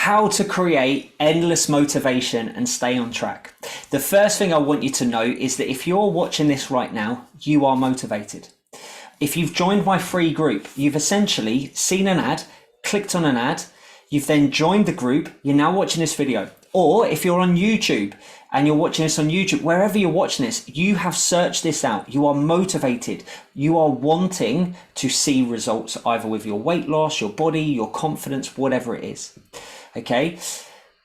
How to create endless motivation and stay on track. The first thing I want you to know is that if you're watching this right now, you are motivated. If you've joined my free group, you've essentially seen an ad, clicked on an ad, you've then joined the group, you're now watching this video. Or if you're on YouTube and you're watching this on YouTube, wherever you're watching this, you have searched this out. You are motivated. You are wanting to see results either with your weight loss, your body, your confidence, whatever it is. Okay.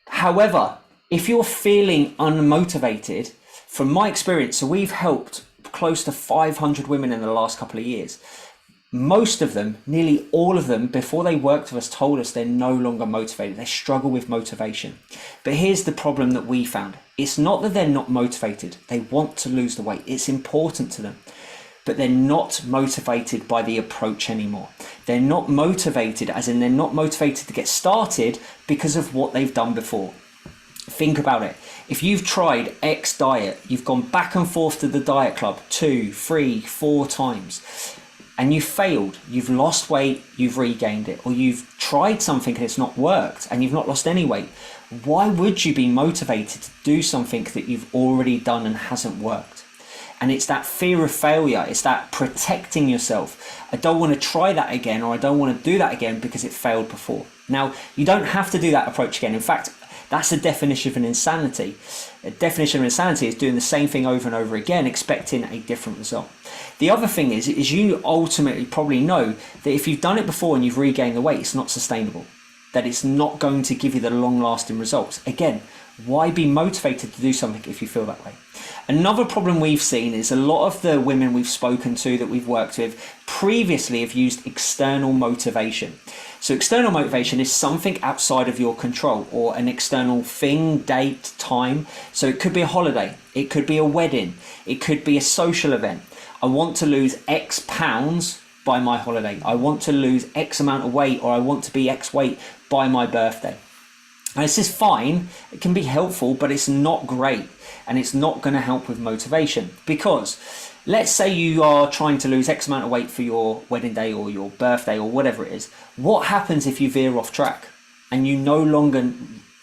However, if you're feeling unmotivated, from my experience, so we've helped close to 500 women in the last couple of years. Most of them, nearly all of them, before they worked with us, told us they're no longer motivated. They struggle with motivation. But here's the problem that we found. It's not that they're not motivated. They want to lose the weight. It's important to them. But they're not motivated by the approach anymore. They're not motivated, as in they're not motivated to get started because of what they've done before. Think about it. If you've tried X diet, you've gone back and forth to the diet club 2, 3, 4 times, and you've failed, you've lost weight, you've regained it, or you've tried something and it's not worked and you've not lost any weight, why would you be motivated to do something that you've already done and hasn't worked? And it's that fear of failure. It's that protecting yourself. I don't want to try that again, or I don't want to do that again because it failed before. Now, you don't have to do that approach again. In fact, that's the definition of an insanity. A definition of insanity is doing the same thing over and over again, expecting a different result. The other thing is you ultimately probably know that if you've done it before and you've regained the weight, it's not sustainable, that it's not going to give you the long-lasting results. Again, why be motivated to do something if you feel that way? Another problem we've seen is a lot of the women we've spoken to that we've worked with previously have used external motivation. So external motivation is something outside of your control, or an external thing, date, time. So it could be a holiday, it could be a wedding, it could be a social event. I want to lose X pounds by my holiday. I want to lose X amount of weight, or I want to be X weight by my birthday. And this is fine, it can be helpful, but it's not great, and it's not going to help with motivation. Because let's say you are trying to lose X amount of weight for your wedding day or your birthday or whatever it is. What happens if you veer off track and you no longer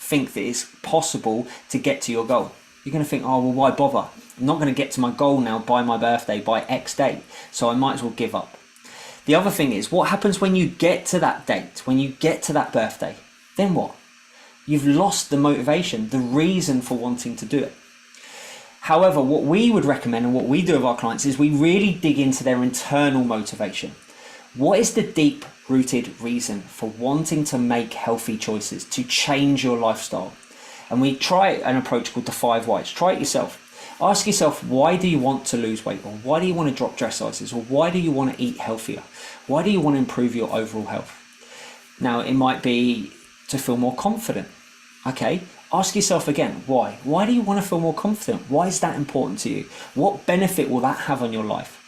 think that it's possible to get to your goal? You're going to think, oh, well, why bother? I'm not going to get to my goal now by my birthday, by X date, so I might as well give up. The other thing is, what happens when you get to that date, when you get to that birthday? Then what? You've lost the motivation, the reason for wanting to do it. However, what we would recommend and what we do with our clients is we really dig into their internal motivation. What is the deep-rooted reason for wanting to make healthy choices, to change your lifestyle? And we try an approach called the 5 whys. Try it yourself. Ask yourself, why do you want to lose weight? Or why do you want to drop dress sizes? Or why do you want to eat healthier? Why do you want to improve your overall health? Now, it might be to feel more confident. Okay, ask yourself again, why? Why do you want to feel more confident? Why is that important to you? What benefit will that have on your life?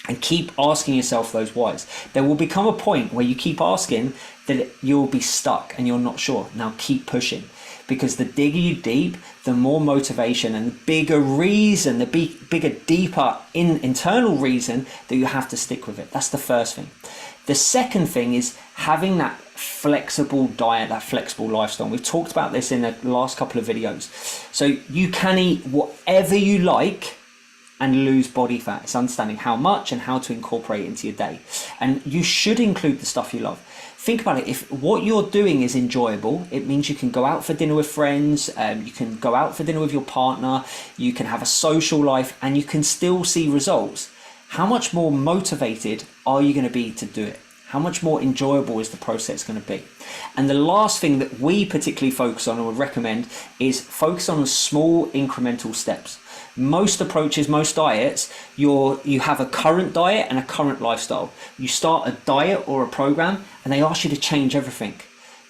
And keep asking yourself those whys. There will become a point where you keep asking that you'll be stuck and you're not sure. Now keep pushing, because the digger you deep, the more motivation and the bigger reason, the bigger, deeper internal reason that you have to stick with it. That's the first thing. The second thing is having that flexible diet, that flexible lifestyle. We've talked about this in the last couple of videos. So you can eat whatever you like and lose body fat. It's understanding how much and how to incorporate it into your day. And you should include the stuff you love. Think about it. If what you're doing is enjoyable, it means you can go out for dinner with friends, you can go out for dinner with your partner, you can have a social life, and you can still see results. How much more motivated are you going to be to do it? How much more enjoyable is the process going to be? And the last thing that we particularly focus on and would recommend is focus on the small incremental steps. Most approaches, most diets, you have a current diet and a current lifestyle. You start a diet or a program and they ask you to change everything.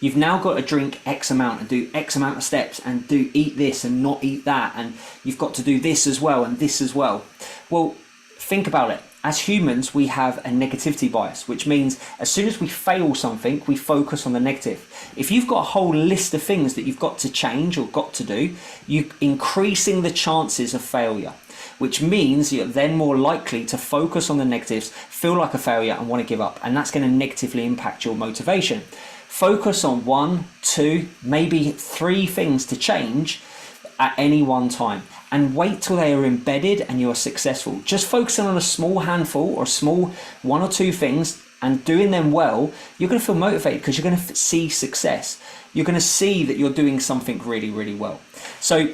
You've now got to drink X amount and do X amount of steps and eat this and not eat that. And you've got to do this as well and this as well. Well, think about it. As humans, we have a negativity bias, which means as soon as we fail something, we focus on the negative. If you've got a whole list of things that you've got to change or got to do, you're increasing the chances of failure, which means you're then more likely to focus on the negatives, feel like a failure and want to give up. And that's going to negatively impact your motivation. focus on 1, 2, maybe 3 things to change at any one time, and wait till they are embedded and you're successful. Just focusing on a small handful or small 1 or 2 things and doing them well, you're going to feel motivated because you're going to see success. You're going to see that you're doing something really, really well. So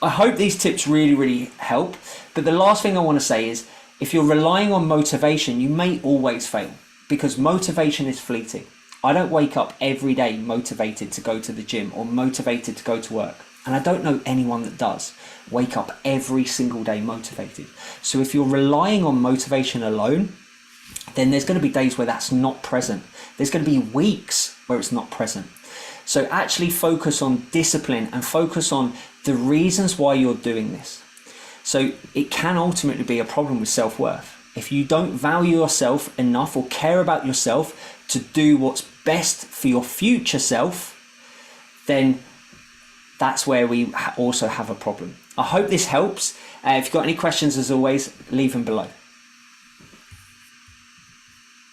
I hope these tips really help. But the last thing I want to say is, if you're relying on motivation, you may always fail, because motivation is fleeting. I don't wake up every day motivated to go to the gym or motivated to go to work. And I don't know anyone that does wake up every single day motivated. So if you're relying on motivation alone, then there's going to be days where that's not present. There's going to be weeks where it's not present. So actually focus on discipline and focus on the reasons why you're doing this. So it can ultimately be a problem with self-worth. If you don't value yourself enough or care about yourself to do what's best for your future self, then that's where we also have a problem. I hope this helps. If you've got any questions, as always, leave them below.